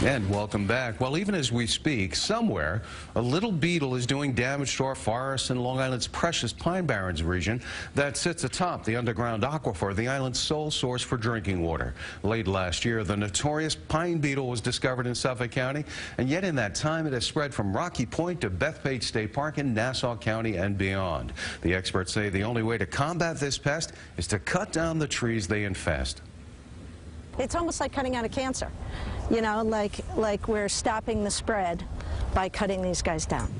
And welcome back. Well, even as we speak, somewhere, a little beetle is doing damage to our forests in Long Island's precious Pine Barrens region that sits atop the underground aquifer, the island's sole source for drinking water. Late last year, the notorious pine beetle was discovered in Suffolk County, and yet in that time, it has spread from Rocky Point to Bethpage State Park in Nassau County and beyond. The experts say the only way to combat this pest is to cut down the trees they infest. It's almost like cutting out a cancer, you know, like we're stopping the spread by cutting these guys down.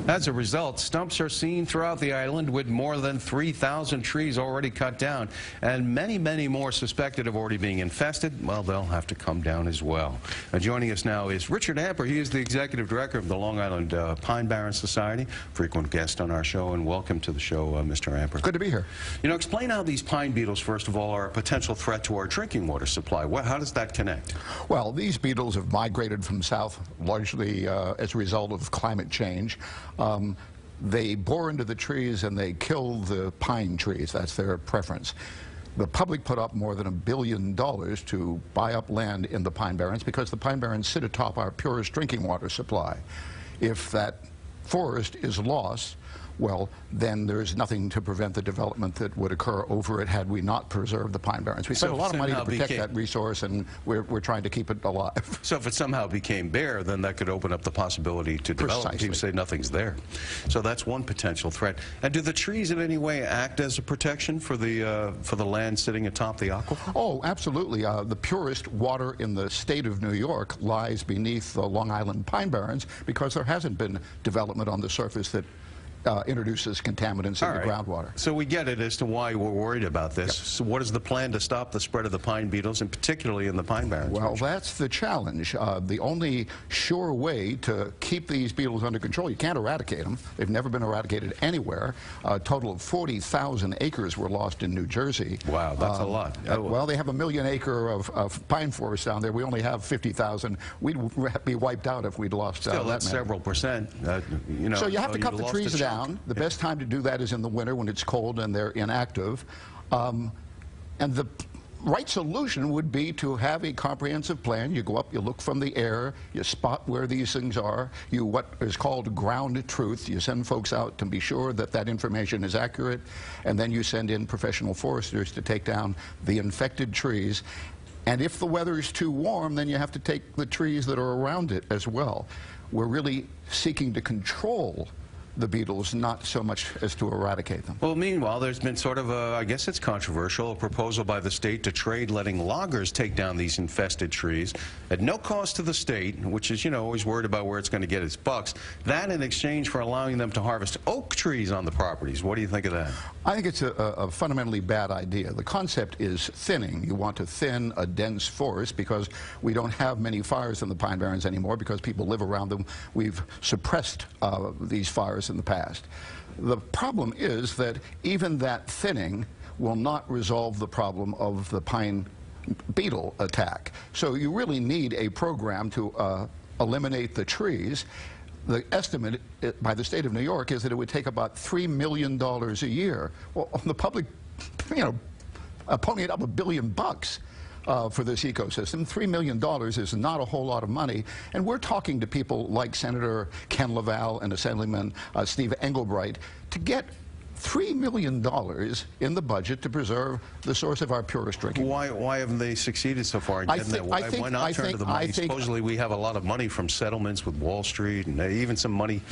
As a result, stumps are seen throughout the island with more than 3,000 trees already cut down, and many more suspected of already being infested. Well, they'll have to come down as well. Joining us now is Richard Amper. He is the executive director of the Long Island Pine Barrens Society, frequent guest on our show, and welcome to the show, Mr. Amper. Good to be here. You know, explain how these pine beetles, first of all, are a potential threat to our drinking water supply. How does that connect? Well, these beetles have migrated from south largely as a result of climate change. They bore into the trees and they kill the pine trees. That's their preference. The public put up more than $1 billion to buy up land in the Pine Barrens because the Pine Barrens sit atop our purest drinking water supply. If that forest is lost, well, then there's nothing to prevent the development that would occur over it had we not preserved the Pine Barrens. We spent a lot of money to protect that resource, and we're trying to keep it alive. So if it somehow became bare, then that could open up the possibility to develop. Precisely. People say nothing's there. So that's one potential threat. And do the trees in any way act as a protection for the land sitting atop the aquifer? Oh, absolutely. The purest water in the state of New York lies beneath the Long Island Pine Barrens because there hasn't been development on the surface that introduces contaminants into groundwater. So we get it as to why we're worried about this. Yep. So what is the plan to stop the spread of the pine beetles, and particularly in the Pine Barrens? Well, that's the challenge. The only sure way to keep these beetles under control, you can't eradicate them. They've never been eradicated anywhere. A total of 40,000 acres were lost in New Jersey. Wow, that's a lot. Well, they have 1 million acres of pine forest down there. We only have 50,000. We'd be wiped out if we'd lost Still, that that's many. several percent. You know, so you have to cut the trees down. The Yeah. best time to do that is in the winter when it's cold and they're inactive. And the right solution would be to have a comprehensive plan. You go up, you look from the air, you spot where these things are, you what is called ground truth. You send folks out to be sure that that information is accurate, and then you send in professional foresters to take down the infected trees. And if the weather is too warm, then you have to take the trees that are around it as well. We're really seeking to control the beetles, not so much as to eradicate them. Well, meanwhile, there's been sort of a, I guess it's controversial, a proposal by the state to trade letting loggers take down these infested trees at no cost to the state, which is, you know, always worried about where it's going to get its bucks. That in exchange for allowing them to harvest oak trees on the properties. What do you think of that? I think it's a fundamentally bad idea. The concept is thinning. You want to thin a dense forest because we don't have many fires in the Pine Barrens anymore because people live around them. We've suppressed these fires in the past. The problem is that even that thinning will not resolve the problem of the pine beetle attack. So you really need a program to eliminate the trees. The estimate by the state of New York is that it would take about $3 million a year. Well, the public, you know, ponying up $1 billion for this ecosystem. $3 million is not a whole lot of money, and we're talking to people like Senator Ken LaValle and Assemblyman Steve Engelbright to get $3 million in the budget to preserve the source of our purest drinking water. Why haven't they succeeded so far in getting that? Why not turn to the money? Supposedly we have a lot of money from settlements with Wall Street and even some money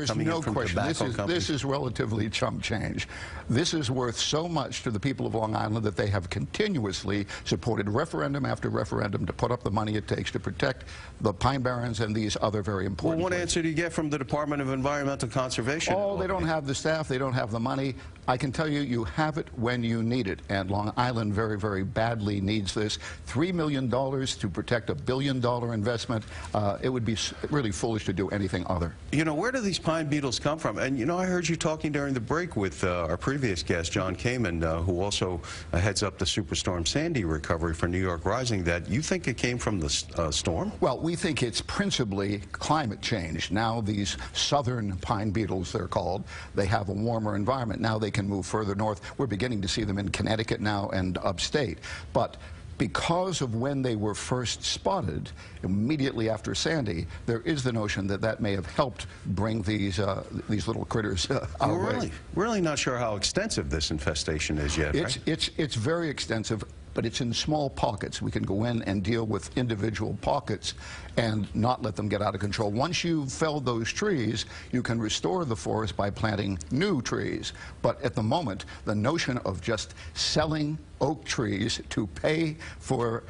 coming in from tobacco companies. This is relatively chump change. This is worth so much to the people of Long Island that they have continuously supported referendum after referendum to put up the money it takes to protect the Pine Barrens and these other very important Well, what places. answer do you get from the Department of Environmental Conservation? Oh, they don't have the staff, they don't have the money. I can tell you, you have it when you need it, and Long Island very badly needs this. $3 million to protect $1 billion investment. It would be really foolish to do anything other. You know, where do these pine beetles come from? And, you know, I heard you talking during the break with our previous guest, John Kamen, who also heads up the Superstorm Sandy recovery for New York Rising, that you think it came from the storm? Well, we think it's principally climate change. Now these southern pine beetles, they're called, they have a warmer environment. Now they can move further north. We're beginning to see them in Connecticut now and upstate. But because of when they were first spotted, immediately after Sandy, there is the notion that that may have helped bring these little critters our way. Really not sure how extensive this infestation is yet, right? It's very extensive, but it's in small pockets. We can go in and deal with individual pockets and not let them get out of control. Once you've felled those trees, you can restore the forest by planting new trees. But at the moment, the notion of just selling oak trees to pay for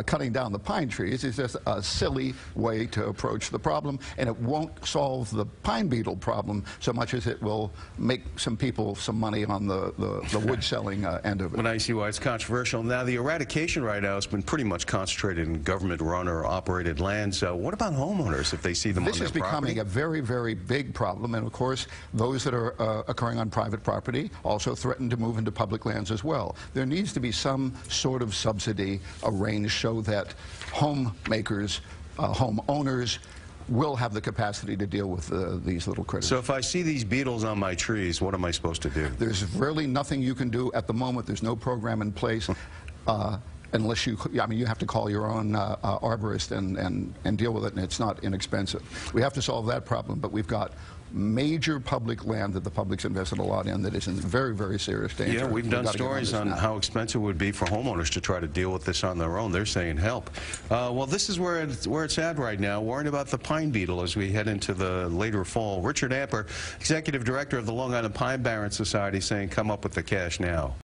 cutting down the pine trees is just a silly way to approach the problem, and it won't solve the pine beetle problem so much as it will make some people some money on the wood selling end of it. Well, I see why it's controversial. Now, the eradication right now has been pretty much concentrated in government-run or operated lands. What about homeowners if they see them on their property? This is becoming a very, very big problem, and of course, those that are occurring on private property also threaten to move into public lands as well. There needs to be some sort of subsidy arranged so that homemakers, homeowners, will have the capacity to deal with these little critters. So if I see these beetles on my trees, what am I supposed to do? There's really nothing you can do at the moment. There's no program in place. Unless you have to call your own arborist and deal with it, and it's not inexpensive. We have to solve that problem, but we've got major public land that the public's invested a lot in that is in very, very serious danger. Yeah, we've done stories on how expensive it would be for homeowners to try to deal with this on their own. They're saying help. Well, this is where it's at right now, worrying about the pine beetle as we head into the later fall. Richard Amper, Executive Director of the Long Island Pine Barrens Society, saying come up with the cash now.